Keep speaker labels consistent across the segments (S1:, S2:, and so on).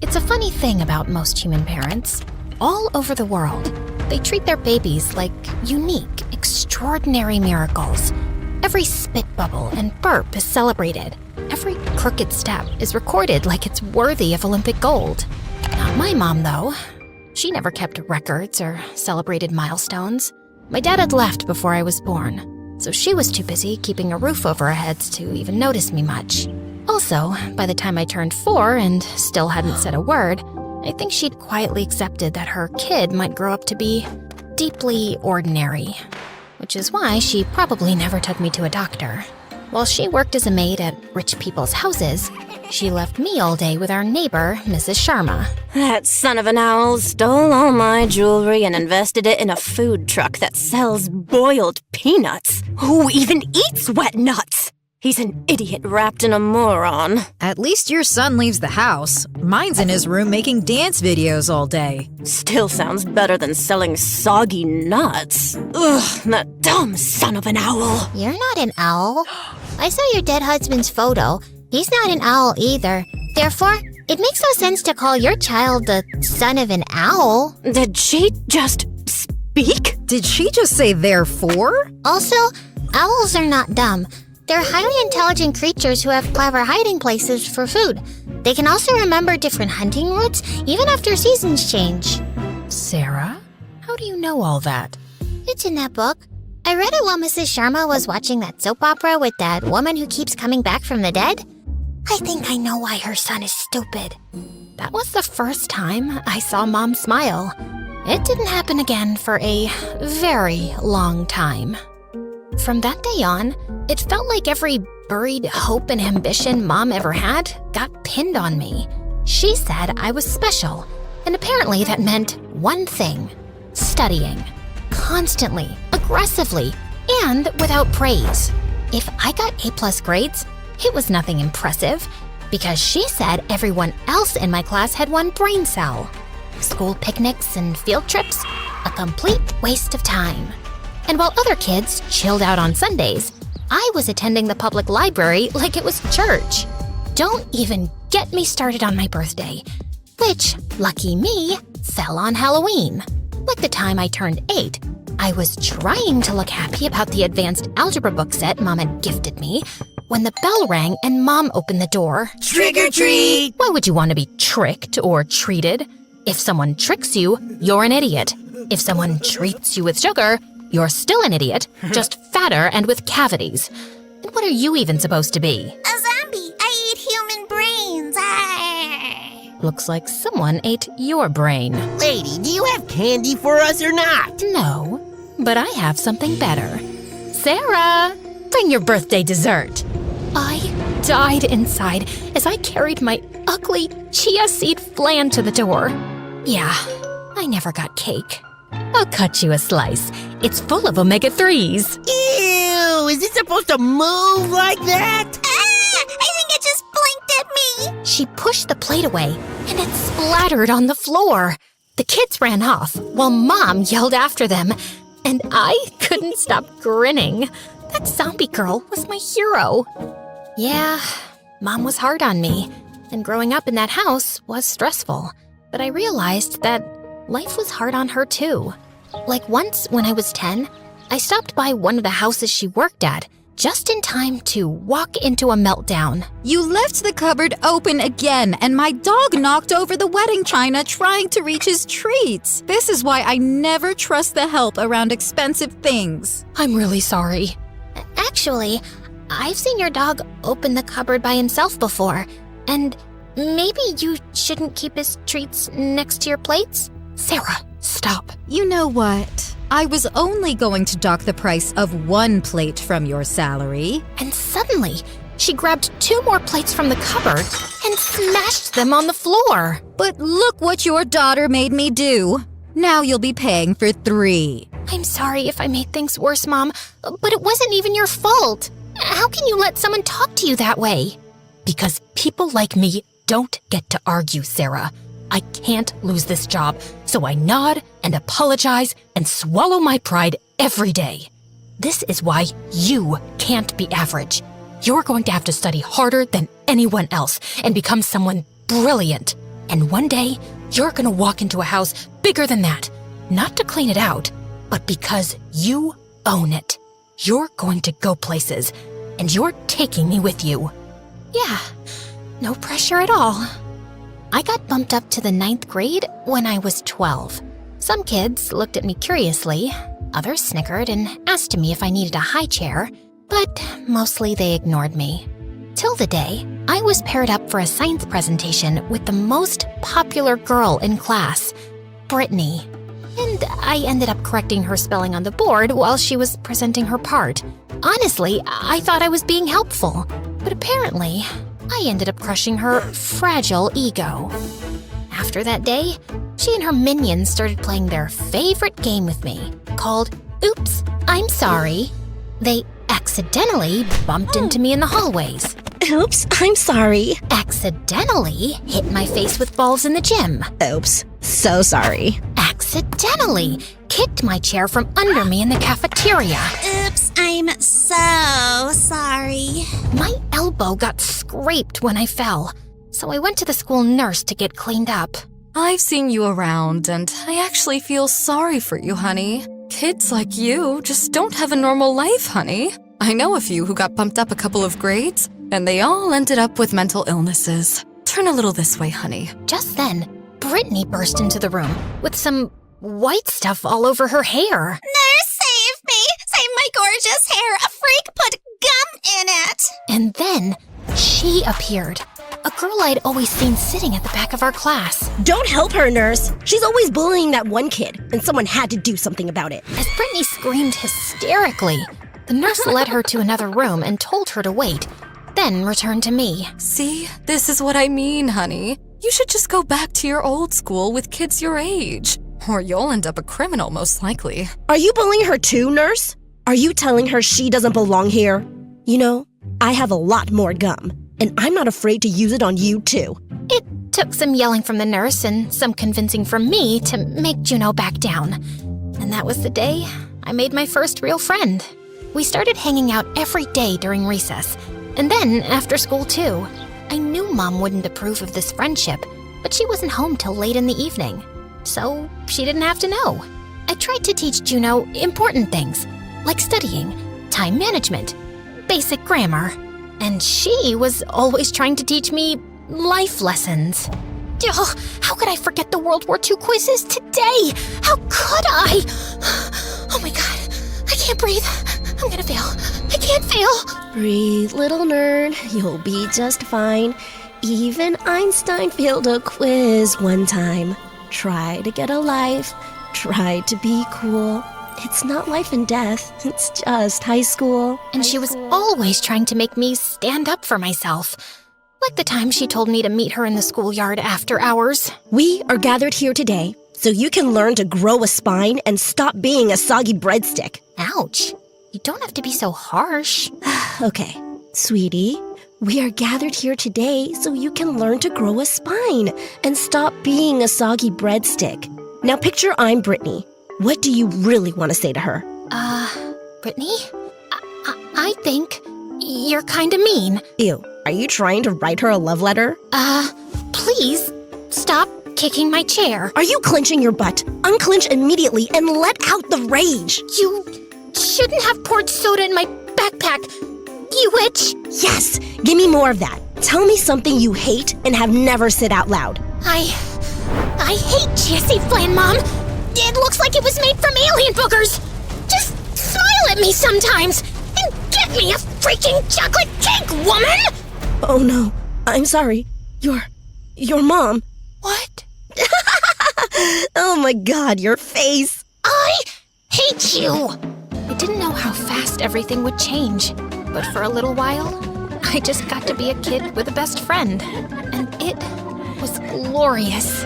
S1: It's a funny thing about most human parents. All over the world, they treat their babies like unique, extraordinary miracles. Every spit bubble and burp is celebrated. Every crooked step is recorded like it's worthy of Olympic gold. Not my mom, though. She never kept records or celebrated milestones. My dad had left before I was born, so she was too busy keeping a roof over our heads to even notice me much. Also, by the time I turned 4 and still hadn't said a word, I think she'd quietly accepted that her kid might grow up to be deeply ordinary, which is why she probably never took me to a doctor. While she worked as a maid at rich people's houses, she left me all day with our neighbor, Mrs. Sharma.
S2: That son of an owl stole all my jewelry and invested it in a food truck that sells boiled peanuts. Who even eats wet nuts? He's an idiot wrapped in a moron.
S3: At least your son leaves the house. Mine's in his room making dance videos all day.
S2: Still sounds better than selling soggy nuts. Ugh, that dumb son of an owl.
S4: You're not an owl. I saw your dead husband's photo. He's not an owl either. Therefore, it makes no sense to call your child the son of an owl.
S2: Did she just speak?
S3: Did she just say therefore?
S4: Also, owls are not dumb. They're highly intelligent creatures who have clever hiding places for food. They can also remember different hunting routes, even after seasons change.
S1: Sarah, how do you know all that?
S4: It's in that book. I read it while Mrs. Sharma was watching that soap opera with that woman who keeps coming back from the dead. I think I know why her son is stupid.
S1: That was the first time I saw Mom smile. It didn't happen again for a very long time. From that day on, it felt like every buried hope and ambition Mom ever had got pinned on me. She said I was special, and apparently that meant one thing: studying. Constantly, aggressively, and without praise. If I got A+ grades, it was nothing impressive, because she said everyone else in my class had one brain cell. School picnics and field trips, a complete waste of time. And while other kids chilled out on Sundays, I was attending the public library like it was church. Don't even get me started on my birthday, which, lucky me, fell on Halloween. Like the time I turned 8, I was trying to look happy about the advanced algebra book set Mom had gifted me when the bell rang and Mom opened the door.
S5: Trick or treat!
S1: Why would you want to be tricked or treated? If someone tricks you, you're an idiot. If someone treats you with sugar, you're still an idiot, just fatter and with cavities. And what are you even supposed to be?
S4: A zombie! I eat human brains!
S1: Looks like someone ate your brain.
S5: Lady, do you have candy for us or not?
S1: No, but I have something better. Sarah, bring your birthday dessert. I died inside as I carried my ugly chia seed flan to the door. Yeah, I never got cake. I'll cut you a slice. It's full of omega-3s.
S5: Ew, is it supposed to move like that?
S4: I think it just blinked at me!
S1: She pushed the plate away, and it splattered on the floor. The kids ran off, while Mom yelled after them, and I couldn't stop grinning. That zombie girl was my hero. Yeah, Mom was hard on me, and growing up in that house was stressful. But I realized that life was hard on her too. Like once when I was 10, I stopped by one of the houses she worked at, just in time to walk into a meltdown.
S3: You left the cupboard open again, and my dog knocked over the wedding china trying to reach his treats. This is why I never trust the help around expensive things.
S1: I'm really sorry.
S4: Actually, I've seen your dog open the cupboard by himself before, and maybe you shouldn't keep his treats next to your plates?
S1: Sarah, stop.
S3: You know what? I was only going to dock the price of one plate from your salary.
S1: And suddenly, she grabbed 2 more plates from the cupboard and smashed them on the floor.
S3: But look what your daughter made me do. Now you'll be paying for 3.
S1: I'm sorry if I made things worse, Mom, but it wasn't even your fault. How can you let someone talk to you that way? Because people like me don't get to argue, Sarah. I can't lose this job, so I nod and apologize and swallow my pride every day. This is why you can't be average. You're going to have to study harder than anyone else and become someone brilliant. And one day, you're gonna walk into a house bigger than that. Not to clean it out, but because you own it. You're going to go places, and you're taking me with you. Yeah, no pressure at all. I got bumped up to the 9th grade when I was 12. Some kids looked at me curiously, others snickered and asked me if I needed a high chair, but mostly they ignored me. Till the day I was paired up for a science presentation with the most popular girl in class, Brittany. And I ended up correcting her spelling on the board while she was presenting her part. Honestly, I thought I was being helpful, but apparently, I ended up crushing her fragile ego. After that day, she and her minions started playing their favorite game with me, called Oops, I'm Sorry. They accidentally bumped into me in the hallways.
S2: Oops, I'm sorry.
S1: Accidentally hit my face with balls in the gym.
S2: Oops, so sorry.
S1: Accidentally kicked my chair from under me in the cafeteria.
S6: Oops, I'm so sorry.
S1: My elbow got scraped when I fell, so I went to the school nurse to get cleaned up.
S3: I've seen you around, and I actually feel sorry for you, honey. Kids like you just don't have a normal life, honey. I know a few who got bumped up a couple of grades, and they all ended up with mental illnesses. Turn a little this way, honey.
S1: Just then, Brittany burst into the room with some white stuff all over her hair.
S6: Nurse, save me! Save my gorgeous hair! A freak put gum in it!
S1: And then she appeared, a girl I'd always seen sitting at the back of our class.
S2: Don't help her, nurse. She's always bullying that one kid, and someone had to do something about it.
S1: As Brittany screamed hysterically, the nurse led her to another room and told her to wait, then returned to me.
S3: See, this is what I mean, honey. You should just go back to your old school with kids your age, or you'll end up a criminal most likely.
S2: Are you bullying her too, nurse? Are you telling her she doesn't belong here? You know, I have a lot more gum, and I'm not afraid to use it on you too.
S1: It took some yelling from the nurse and some convincing from me to make Juno back down. And that was the day I made my first real friend. We started hanging out every day during recess, and then after school too. I knew Mom wouldn't approve of this friendship, but she wasn't home till late in the evening, so she didn't have to know. I tried to teach Juno important things, like studying, time management, basic grammar, and she was always trying to teach me life lessons. Ugh, how could I forget the World War II quizzes today? How could I? Oh my God, I can't breathe. I'm gonna fail. I can't fail.
S2: Breathe, little nerd. You'll be just fine. Even Einstein failed a quiz one time. Try to get a life. Try to be cool. It's not life and death. It's just high school.
S1: And she was always trying to make me stand up for myself. Like the time she told me to meet her in the schoolyard after hours.
S2: We are gathered here today so you can learn to grow a spine and stop being a soggy breadstick.
S1: Ouch. You don't have to be so harsh.
S2: Okay, sweetie, we are gathered here today so you can learn to grow a spine and stop being a soggy breadstick. Now picture I'm Brittany. What do you really want to say to her?
S1: Brittany? I think you're kinda mean.
S2: Ew, are you trying to write her a love letter?
S1: Please stop kicking my chair.
S2: Are you clenching your butt? Unclench immediately and let out the rage.
S1: You shouldn't have poured soda in my backpack, you witch.
S2: Yes, give me more of that. Tell me something you hate and have never said out loud.
S1: I hate Jesse Flan, Mom. It looks like it was made from alien boogers. Just smile at me sometimes and get me a freaking chocolate cake, woman!
S2: Oh no, I'm sorry. Your mom.
S1: What?
S2: Oh my God, your face.
S1: I hate you! I didn't know how fast everything would change, but for a little while, I just got to be a kid with a best friend, and it was glorious.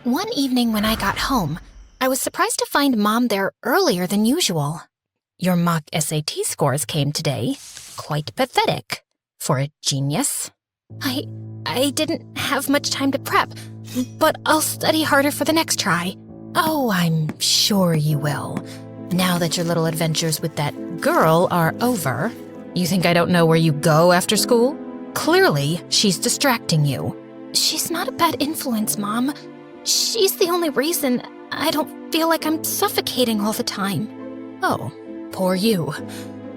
S1: One evening when I got home, I was surprised to find Mom there earlier than usual. Your mock SAT scores came today. Quite pathetic for a genius. I didn't have much time to prep, but I'll study harder for the next try. Oh, I'm sure you will. Now that your little adventures with that girl are over, you think I don't know where you go after school? Clearly, she's distracting you. She's not a bad influence, Mom. She's the only reason I don't feel like I'm suffocating all the time.
S7: Oh, poor you.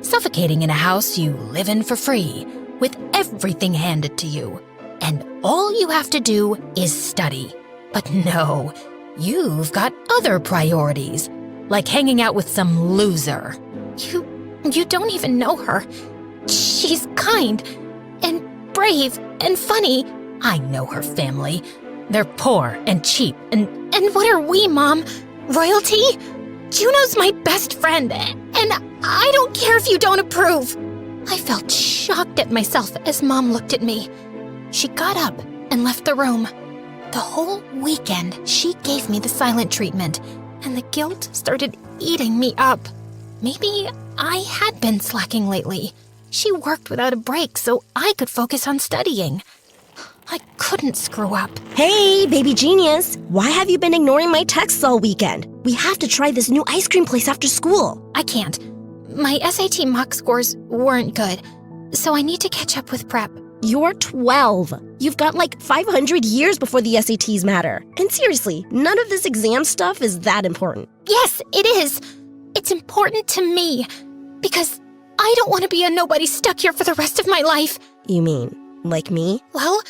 S7: Suffocating in a house you live in for free, with everything handed to you. And all you have to do is study. But no, you've got other priorities, like hanging out with some loser.
S1: You don't even know her. She's kind and brave and funny.
S7: I know her family. They're poor and cheap and
S1: what are we, Mom? Royalty? Juno's my best friend, and I don't care if you don't approve. I felt shocked at myself as Mom looked at me. She got up and left the room. The whole weekend, she gave me the silent treatment, and the guilt started eating me up. Maybe I had been slacking lately. She worked without a break so I could focus on studying. I couldn't screw up.
S8: Hey, baby genius! Why have you been ignoring my texts all weekend? We have to try this new ice cream place after school.
S1: I can't. My SAT mock scores weren't good, so I need to catch up with prep.
S8: You're 12. You've got like 500 years before the SATs matter. And seriously, none of this exam stuff is that important.
S1: Yes, it is. It's important to me, because I don't want to be a nobody stuck here for the rest of my life.
S8: You mean, like me?
S1: Well,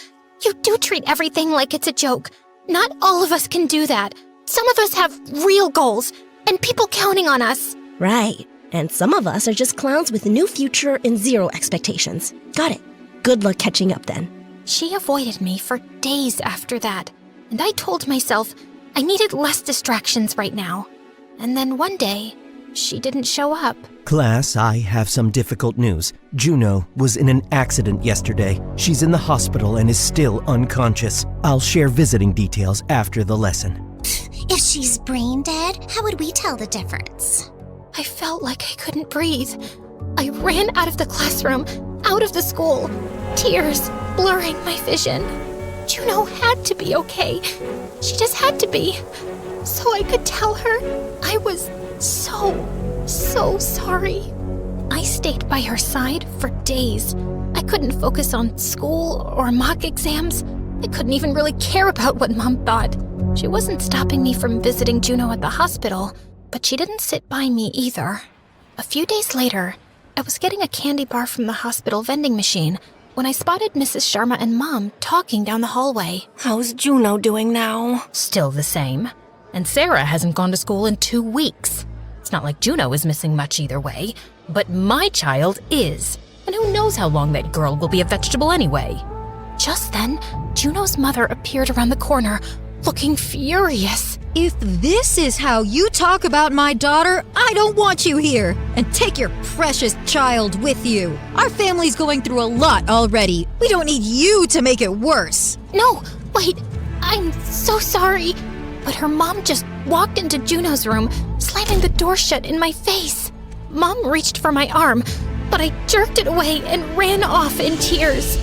S1: you do treat everything like it's a joke. Not all of us can do that. Some of us have real goals, and people counting on us.
S8: Right. And some of us are just clowns with no future and zero expectations. Got it. Good luck catching up then.
S1: She avoided me for days after that, and I told myself I needed less distractions right now. And then one day, she didn't show up.
S9: Class, I have some difficult news. Juno was in an accident yesterday. She's in the hospital and is still unconscious. I'll share visiting details after the lesson.
S6: If she's brain dead, how would we tell the difference?
S1: I felt like I couldn't breathe. I ran out of the classroom, out of the school, tears blurring my vision. Juno had to be okay. She just had to be. So I could tell her I was so sorry. I stayed by her side for days. I couldn't focus on school or mock exams. I couldn't even really care about what Mom thought. She wasn't stopping me from visiting Juno at the hospital, but she didn't sit by me either. A few days later, I was getting a candy bar from the hospital vending machine when I spotted Mrs. Sharma and Mom talking down the hallway.
S2: How's Juno doing now?
S7: Still the same. And Sarah hasn't gone to school in 2 weeks. It's not like Juno is missing much either way, but my child is. And who knows how long that girl will be a vegetable anyway.
S1: Just then, Juno's mother appeared around the corner, looking furious.
S10: If this is how you talk about my daughter, I don't want you here. And take your precious child with you. Our family's going through a lot already. We don't need you to make it worse.
S1: No, wait, I'm so sorry. But her mom just walked into Juno's room, slamming the door shut in my face. Mom reached for my arm, but I jerked it away and ran off in tears.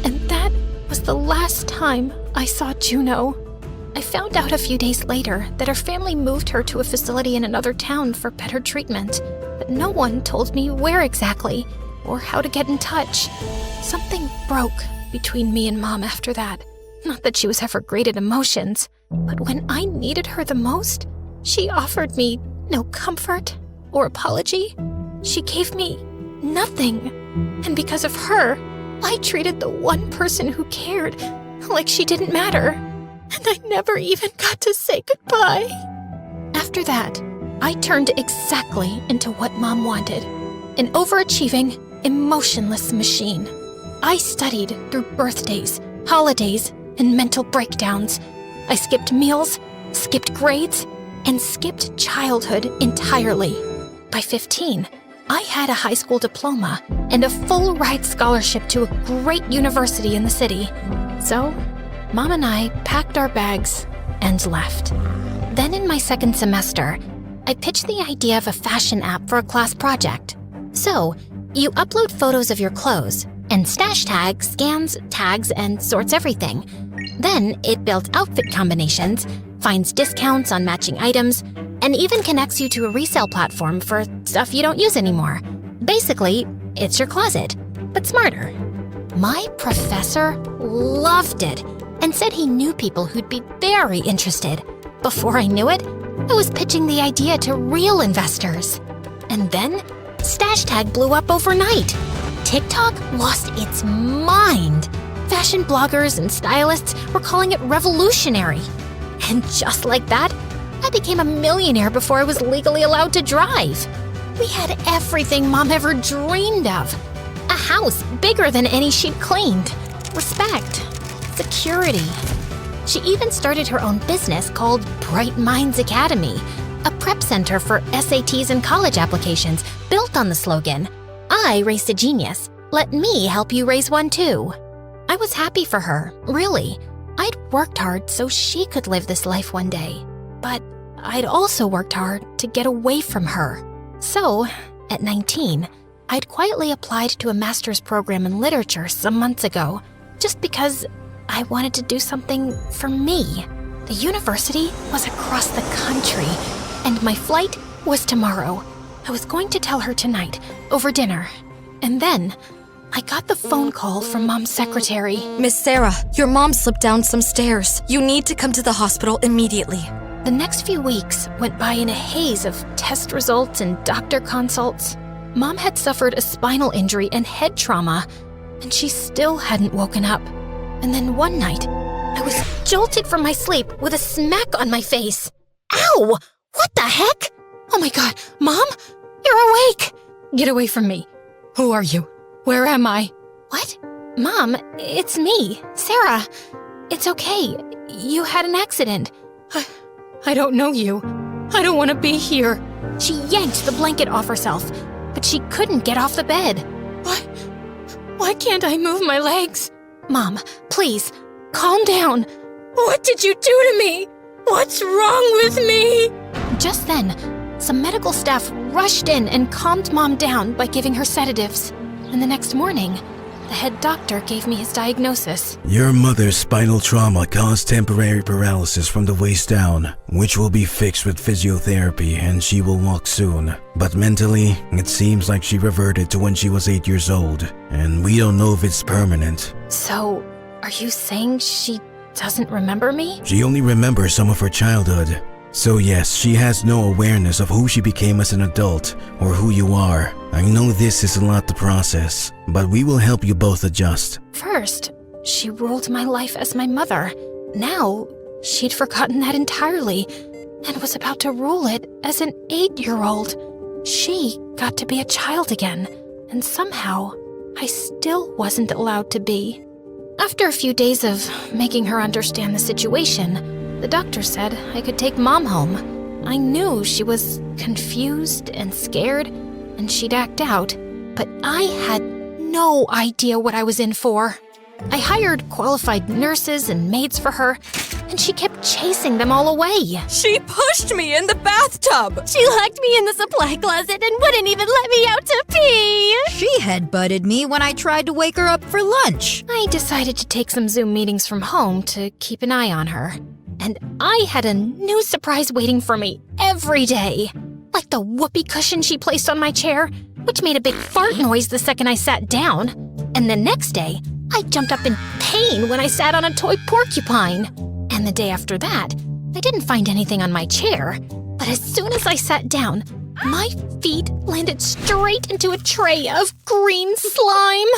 S1: And that was the last time I saw Juno. I found out a few days later that her family moved her to a facility in another town for better treatment, but no one told me where exactly or how to get in touch. Something broke between me and Mom after that. Not that she was ever great at emotions, but when I needed her the most, she offered me no comfort or apology. She gave me nothing. And because of her, I treated the one person who cared like she didn't matter. And I never even got to say goodbye. After that, I turned exactly into what Mom wanted. An overachieving, emotionless machine. I studied through birthdays, holidays, and mental breakdowns. I skipped meals, skipped grades, and skipped childhood entirely. By 15, I had a high school diploma and a full-ride scholarship to a great university in the city. So, Mom and I packed our bags and left. Then in my second semester, I pitched the idea of a fashion app for a class project. So, you upload photos of your clothes, and Stash Tag scans, tags, and sorts everything. Then it builds outfit combinations, finds discounts on matching items, and even connects you to a resale platform for stuff you don't use anymore. Basically, it's your closet, but smarter. My professor loved it, and said he knew people who'd be very interested. Before I knew it, I was pitching the idea to real investors. And then, Stashtag blew up overnight. TikTok lost its mind. Fashion bloggers and stylists were calling it revolutionary. And just like that, I became a millionaire before I was legally allowed to drive. We had everything Mom ever dreamed of. A house bigger than any she'd cleaned. Respect. Security. She even started her own business called Bright Minds Academy, a prep center for SATs and college applications built on the slogan, "I raised a genius. Let me help you raise one too." I was happy for her, really. I'd worked hard so she could live this life one day. But I'd also worked hard to get away from her. So, at 19, I'd quietly applied to a master's program in literature some months ago, just because I wanted to do something for me. The university was across the country, and my flight was tomorrow. I was going to tell her tonight, over dinner. And then, I got the phone call from Mom's secretary.
S3: Miss Sarah, your mom slipped down some stairs. You need to come to the hospital immediately.
S1: The next few weeks went by in a haze of test results and doctor consults. Mom had suffered a spinal injury and head trauma, and she still hadn't woken up. And then one night, I was jolted from my sleep with a smack on my face. Ow! What the heck? Oh my God, Mom? You're awake!
S7: Get away from me. Who are you? Where am I?
S1: What? Mom, it's me, Sarah. It's okay. You had an accident.
S7: I don't know you. I don't want to be here.
S1: She yanked the blanket off herself, but she couldn't get off the bed.
S7: Why can't I move my legs?
S1: Mom, please, calm down.
S7: What did you do to me? What's wrong with me?
S1: Just then, some medical staff rushed in and calmed Mom down by giving her sedatives. And the next morning, the head doctor gave me his diagnosis.
S11: Your mother's spinal trauma caused temporary paralysis from the waist down, which will be fixed with physiotherapy and she will walk soon. But mentally, it seems like she reverted to when she was 8 years old, and we don't know if it's permanent.
S1: So, are you saying she doesn't remember me?
S11: She only remembers some of her childhood. So yes, she has no awareness of who she became as an adult or who you are. I know this is a lot to process, but we will help you both adjust.
S1: First, she ruled my life as my mother. Now, she'd forgotten that entirely and was about to rule it as an 8-year-old. She got to be a child again, and somehow, I still wasn't allowed to be. After a few days of making her understand the situation, the doctor said I could take Mom home. I knew she was confused and scared, and she'd act out, but I had no idea what I was in for. I hired qualified nurses and maids for her, and she kept chasing them all away.
S3: She pushed me in the bathtub.
S2: She locked me in the supply closet and wouldn't even let me out to pee.
S10: She headbutted me when I tried to wake her up for lunch.
S1: I decided to take some Zoom meetings from home to keep an eye on her. And I had a new surprise waiting for me every day. Like the whoopee cushion she placed on my chair, which made a big fart noise the second I sat down. And the next day, I jumped up in pain when I sat on a toy porcupine. And the day after that, I didn't find anything on my chair. But as soon as I sat down, my feet landed straight into a tray of green slime.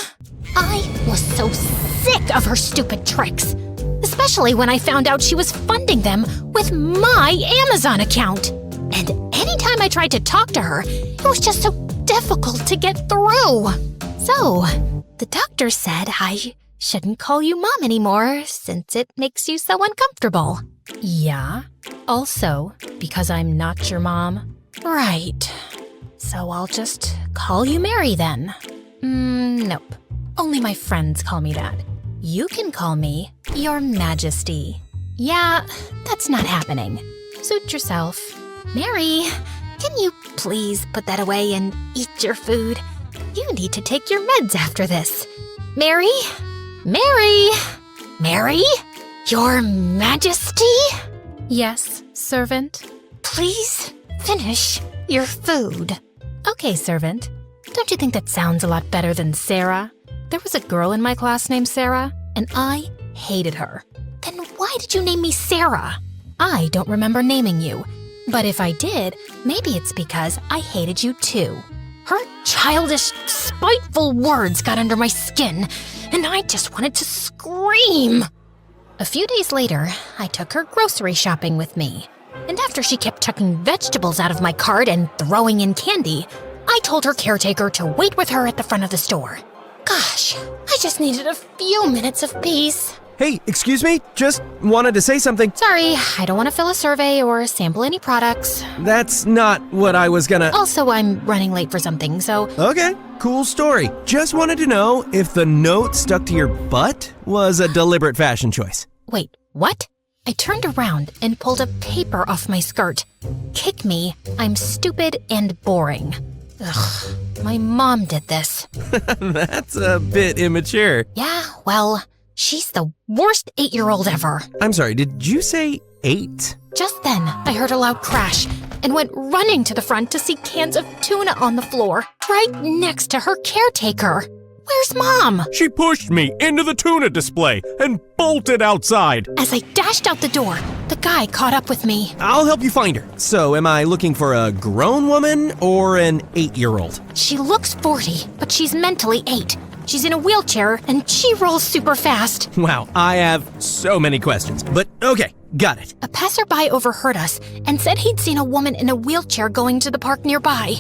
S1: I was so sick of her stupid tricks. Especially when I found out she was funding them with my Amazon account. And anytime I tried to talk to her, it was just so difficult to get through. So, the doctor said I shouldn't call you Mom anymore since it makes you so uncomfortable.
S7: Yeah? Also, because I'm not your mom?
S1: Right. So I'll just call you Mary then. Nope. Only my friends call me that. You can call me Your Majesty. Yeah, that's not happening. Suit yourself. Mary, can you please put that away and eat your food? You need to take your meds after this. Mary? Mary? Mary? Your Majesty?
S7: Yes, servant?
S1: Please finish your food.
S7: Okay, servant. Don't you think that sounds a lot better than Sarah? There was a girl in my class named Sarah, and I hated her.
S1: why did you name me Sarah? I don't remember naming you. But if I did, maybe it's because I hated you too. Her childish, spiteful words got under my skin, and I just wanted to scream. A few days later, I took her grocery shopping with me. And after she kept chucking vegetables out of my cart and throwing in candy, I told her caretaker to wait with her at the front of the store. Gosh, I just needed a few minutes of peace.
S9: Hey, excuse me? Just wanted to say something.
S1: Sorry, I don't want to fill a survey or sample any products.
S9: That's not what I was gonna...
S1: Also, I'm running late for something, so...
S9: Okay, cool story. Just wanted to know if the note stuck to your butt was a deliberate fashion choice.
S1: Wait, what? I turned around and pulled a paper off my skirt. Kick me, I'm stupid and boring. Ugh, my mom did this.
S9: That's a bit immature.
S1: Yeah, well, she's the worst 8-year-old ever.
S9: I'm sorry, did you say 8?
S1: Just then, I heard a loud crash and went running to the front to see cans of tuna on the floor, right next to her caretaker. Where's Mom?
S12: She pushed me into the tuna display and bolted outside.
S1: As I dashed out the door, the guy caught up with me.
S9: I'll help you find her. So, am I looking for a grown woman or an 8-year-old?
S1: She looks 40, but she's mentally 8. She's in a wheelchair, and she rolls super fast.
S9: Wow, I have so many questions. But okay, got it.
S1: A passerby overheard us and said he'd seen a woman in a wheelchair going to the park nearby.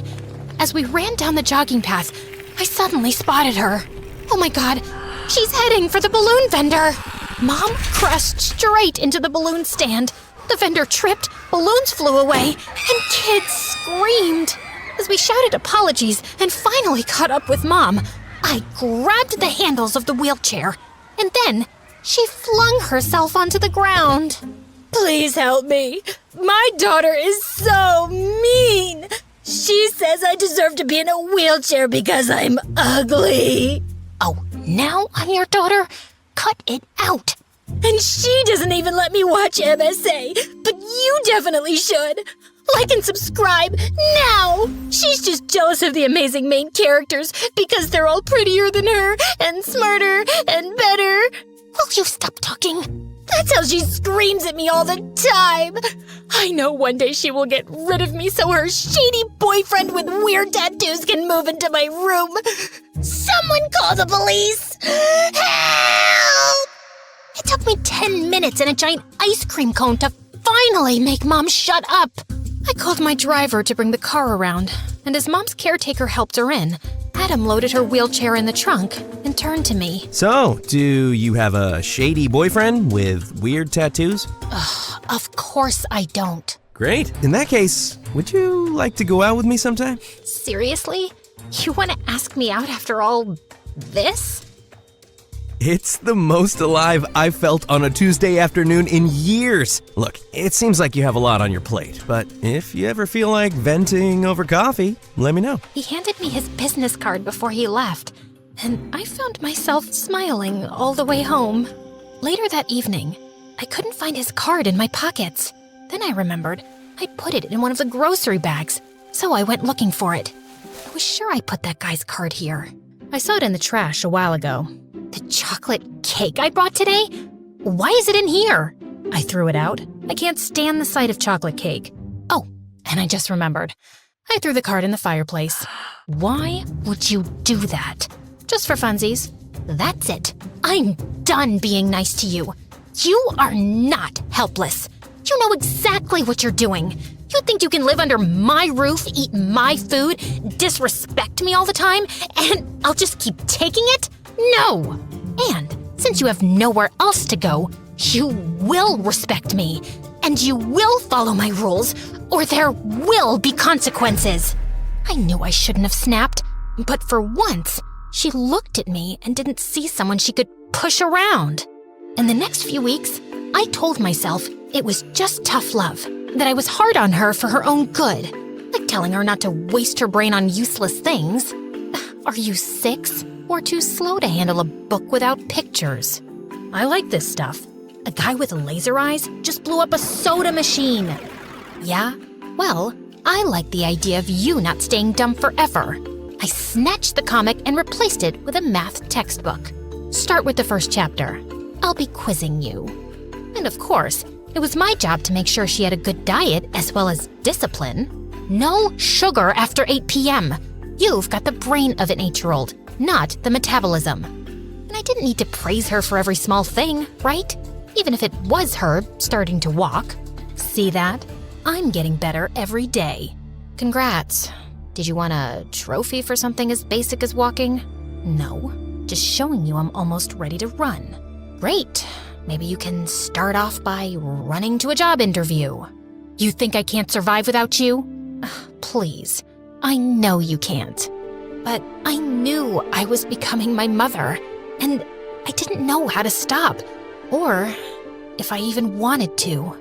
S1: As we ran down the jogging path, I suddenly spotted her. Oh my God, she's heading for the balloon vendor. Mom crashed straight into the balloon stand. The vendor tripped, balloons flew away, and kids screamed. As we shouted apologies and finally caught up with Mom, I grabbed the handles of the wheelchair, and then she flung herself onto the ground.
S13: Please help me. My daughter is so mean. She says I deserve to be in a wheelchair because I'm ugly.
S1: Oh, now I'm your daughter? Cut it out.
S13: And she doesn't even let me watch MSA, but you definitely should. Like and subscribe now! She's just jealous of the amazing main characters because they're all prettier than her and smarter and better.
S1: Will you stop talking?
S13: That's how she screams at me all the time. I know one day she will get rid of me so her shady boyfriend with weird tattoos can move into my room. Someone call the police! Help!
S1: It took me 10 minutes and a giant ice cream cone to finally make Mom shut up. I called my driver to bring the car around, and as Mom's caretaker helped her in, Adam loaded her wheelchair in the trunk and turned to me.
S9: So, do you have a shady boyfriend with weird tattoos?
S1: Ugh, of course I don't.
S9: Great. In that case, would you like to go out with me sometime?
S1: Seriously? You want to ask me out after all this?
S9: It's the most alive I've felt on a Tuesday afternoon in years. Look, it seems like you have a lot on your plate, but if you ever feel like venting over coffee, let me know.
S1: He handed me his business card before he left, and I found myself smiling all the way home. Later that evening, I couldn't find his card in my pockets. Then I remembered I'd put it in one of the grocery bags, so I went looking for it. I was sure I put that guy's card here. I saw it in the trash a while ago. The chocolate cake I brought today? Why is it in here? I threw it out. I can't stand the sight of chocolate cake. Oh, and I just remembered. I threw the card in the fireplace. Why would you do that? Just for funsies. That's it. I'm done being nice to you. You are not helpless. You know exactly what you're doing. You think you can live under my roof, eat my food, disrespect me all the time, and I'll just keep taking it? No! And since you have nowhere else to go, you will respect me, and you will follow my rules, or there will be consequences. I knew I shouldn't have snapped, but for once, she looked at me and didn't see someone she could push around. In the next few weeks, I told myself it was just tough love, that I was hard on her for her own good, like telling her not to waste her brain on useless things. Are you 6? Or too slow to handle a book without pictures? I like this stuff. A guy with laser eyes just blew up a soda machine. Yeah? Well, I like the idea of you not staying dumb forever. I snatched the comic and replaced it with a math textbook. Start with the first chapter. I'll be quizzing you. And And of course, it was my job to make sure she had a good diet as well as discipline. No sugar after 8 p.m. You've got the brain of an 8-year-old, not the metabolism. And I didn't need to praise her for every small thing, right? Even if it was her starting to walk. See that? I'm getting better every day. Congrats. Did you want a trophy for something as basic as walking? No, just showing you I'm almost ready to run. Great. Maybe you can start off by running to a job interview. You think I can't survive without you? Please. I know you can't. But I knew I was becoming my mother, and I didn't know how to stop, or if I even wanted to.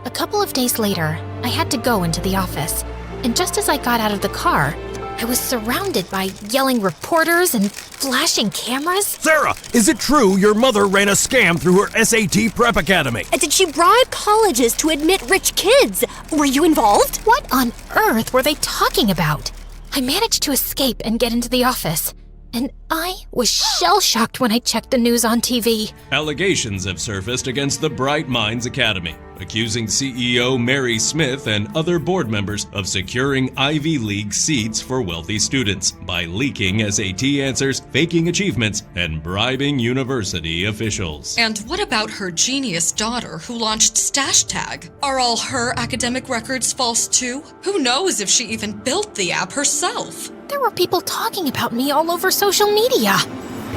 S1: A couple of days later, I had to go into the office, and just as I got out of the car, I was surrounded by yelling reporters and flashing cameras.
S12: Sarah, is it true your mother ran a scam through her SAT Prep Academy?
S2: Did she bribe colleges to admit rich kids? Were you involved?
S1: What on earth were they talking about? I managed to escape and get into the office, and I was shell-shocked when I checked the news on TV.
S12: Allegations have surfaced against the Bright Minds Academy, accusing CEO Mary Smith and other board members of securing Ivy League seats for wealthy students by leaking SAT answers, faking achievements, and bribing university officials.
S3: And what about her genius daughter who launched Stash Tag? Are all her academic records false too? Who knows if she even built the app herself?
S1: There were people talking about me all over social media.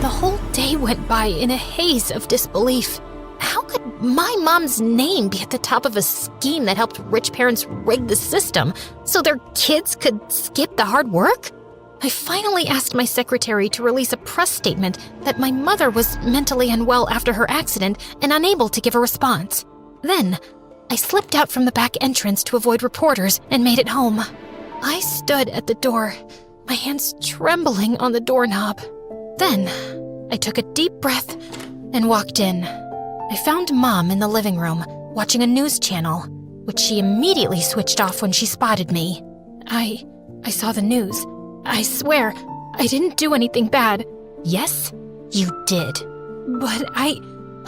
S1: The whole day went by in a haze of disbelief. How could my mom's name be at the top of a scheme that helped rich parents rig the system so their kids could skip the hard work? I finally asked my secretary to release a press statement that my mother was mentally unwell after her accident and unable to give a response. Then, I slipped out from the back entrance to avoid reporters and made it home. I stood at the door, my hands trembling on the doorknob. Then, I took a deep breath and walked in. I found Mom in the living room, watching a news channel, which she immediately switched off when she spotted me. I saw the news. I swear, I didn't do anything bad. Yes, you did. But I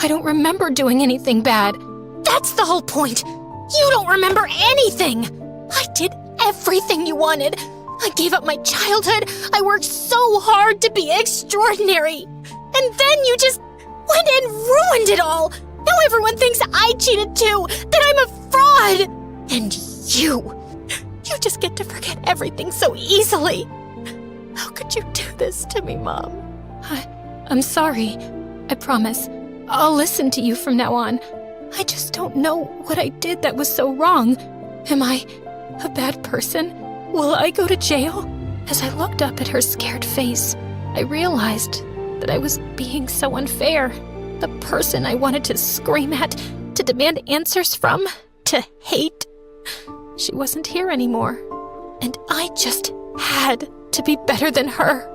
S1: don't remember doing anything bad. That's the whole point. You don't remember anything. I did everything you wanted. I gave up my childhood. I worked so hard to be extraordinary. And then you just went and ruined it all. Now everyone thinks I cheated too, that I'm a fraud. And you just get to forget everything so easily. How could you do this to me, Mom? I'm sorry. I promise. I'll listen to you from now on. I just don't know what I did that was so wrong. Am I a bad person? Will I go to jail? As I looked up at her scared face, I realized that I was being so unfair. The person I wanted to scream at, to demand answers from, to hate. She wasn't here anymore. And I just had to be better than her.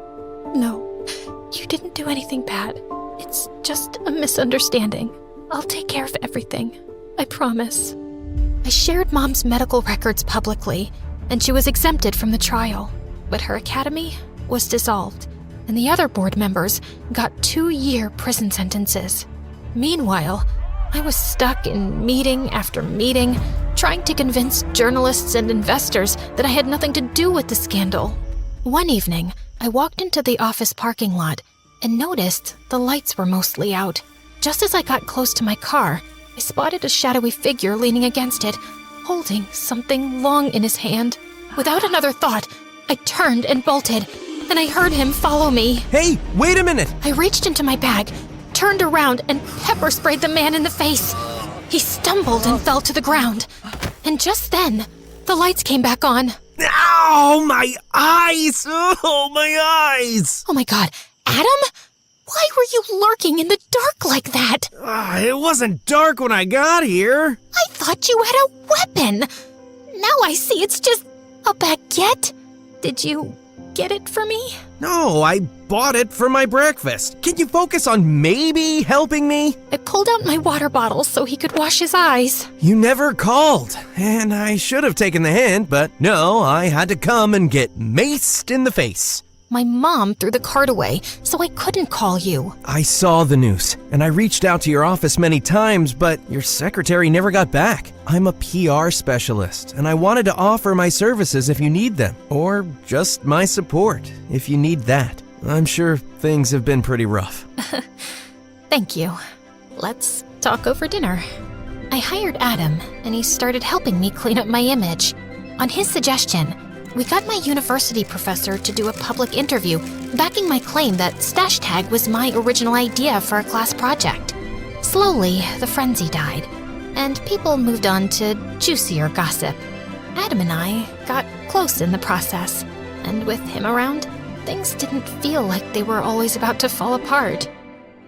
S1: No, you didn't do anything bad. It's just a misunderstanding. I'll take care of everything. I promise. I shared Mom's medical records publicly, and she was exempted from the trial. But her academy was dissolved, and the other board members got 2-year prison sentences. Meanwhile, I was stuck in meeting after meeting, trying to convince journalists and investors that I had nothing to do with the scandal. One evening, I walked into the office parking lot and noticed the lights were mostly out. Just as I got close to my car, I spotted a shadowy figure leaning against it, holding something long in his hand. Without another thought, I turned and bolted. Then I heard him follow me.
S9: Hey, wait a minute!
S1: I reached into my bag, turned around, and pepper sprayed the man in the face. He stumbled and fell to the ground. And just then, the lights came back on.
S9: Ow, my eyes! Oh, my eyes!
S1: Oh my God, Adam? Why were you lurking in the dark like that?
S9: It wasn't dark when I got here.
S1: I thought you had a weapon. Now I see it's just a baguette. Did you get it for me?
S9: No, I bought it for my breakfast. Can you focus on maybe helping me?
S1: I pulled out my water bottle so he could wash his eyes.
S9: You never called, and I should have taken the hint, but no, I had to come and get maced in the face.
S1: My mom threw the card away, so I couldn't call you.
S9: I saw the news, and I reached out to your office many times, but your secretary never got back. I'm a PR specialist, and I wanted to offer my services if you need them, or just my support if you need that. I'm sure things have been pretty rough.
S1: Thank you. Let's talk over dinner. I hired Adam, and he started helping me clean up my image. On his suggestion, we got my university professor to do a public interview backing my claim that Stash Tag was my original idea for a class project. Slowly, the frenzy died, and people moved on to juicier gossip. Adam and I got close in the process, and with him around, things didn't feel like they were always about to fall apart.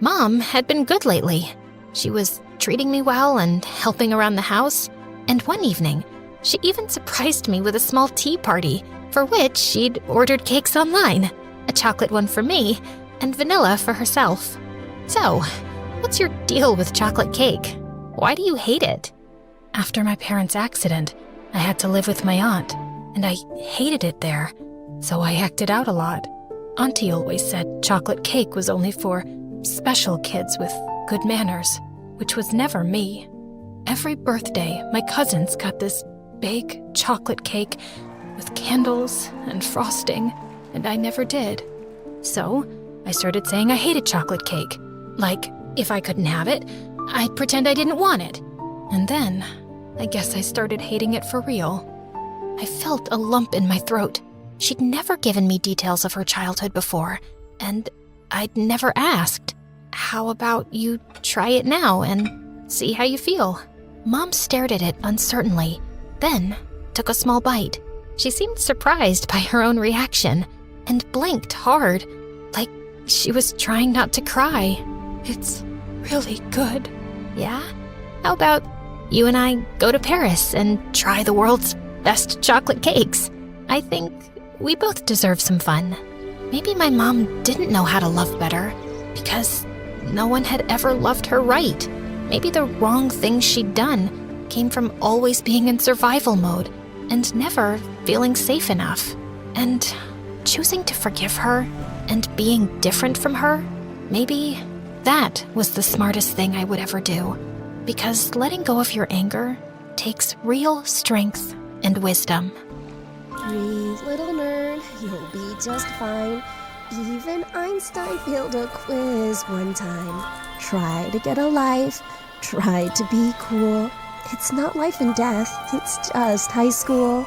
S1: Mom had been good lately. She was treating me well and helping around the house, and one evening, she even surprised me with a small tea party, for which she'd ordered cakes online, a chocolate one for me, and vanilla for herself. So, what's your deal with chocolate cake? Why do you hate it? After my parents' accident, I had to live with my aunt, and I hated it there, so I acted out a lot. Auntie always said chocolate cake was only for special kids with good manners, which was never me. Every birthday, my cousins got this big chocolate cake with candles and frosting, and I never did. So I started saying I hated chocolate cake. Like, if I couldn't have it, I'd pretend I didn't want it. And then, I guess I started hating it for real. I felt a lump in my throat. She'd never given me details of her childhood before, and I'd never asked. How about you try it now and see how you feel? Mom stared at it uncertainly, then took a small bite. She seemed surprised by her own reaction and blinked hard, like she was trying not to cry. It's really good. Yeah? How about you and I go to Paris and try the world's best chocolate cakes? I think we both deserve some fun. Maybe my mom didn't know how to love better because no one had ever loved her right. Maybe the wrong things she'd done came from always being in survival mode and never feeling safe enough. And choosing to forgive her and being different from her, maybe that was the smartest thing I would ever do. Because letting go of your anger takes real strength and wisdom.
S8: Breathe, little nerd, you'll be just fine. Even Einstein failed a quiz one time. Try to get a life, try to be cool. It's not life and death, it's just high school.